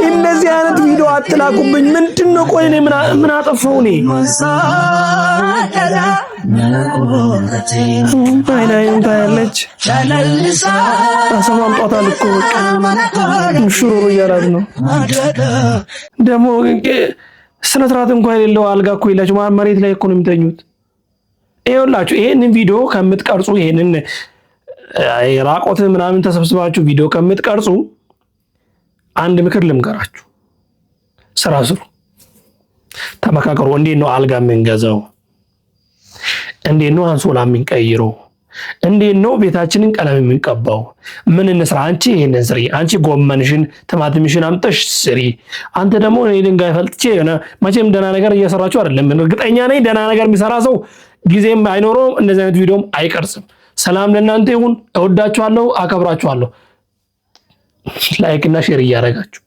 እንደዚህ አይነት ቪዲዮ አትላኩብኝ። ምንድነው? ቆይ እኔ ምን አጠፋው? እኔ አይናይም ታያለች። አሰማምጧታል እኮ ሽሩሩ እያላት ነው። ደግሞ ስነ ስርዓት እንኳን የሌለው አልጋ እኮ የላችሁ። መሬት ላይ እኮ ነው የሚተኙት። ይኸውላችሁ ይሄንን ቪዲዮ ከምትቀርጹ ይሄንን ራቆት ምናምን ተሰብስባችሁ ቪዲዮ ከምትቀርጹ አንድ ምክር ልምከራችሁ። ስራ ስሩ፣ ተመካከሩ። እንዴት ነው አልጋ የምንገዛው? እንዴት ነው አንሶላ የምንቀይረው? እንዴት ነው ቤታችንን ቀለም የምንቀባው? ምን እንስራ? አንቺ ይሄንን ስሪ፣ አንቺ ጎመንሽን ቲማቲምሽን አምጥሽ ስሪ፣ አንተ ደግሞ እኔ ድንጋይ ፈልጥቼ መቼም ደህና ነገር እየሰራችሁ አይደለም። እርግጠኛ ነኝ ደህና ነገር የሚሰራ ሰው ጊዜም አይኖረውም፣ እንደዚህ አይነት ቪዲዮም አይቀርጽም። ሰላም ለእናንተ ይሁን። እወዳችኋለሁ፣ አከብራችኋለሁ። ላይክ እና ሼር እያደረጋችሁ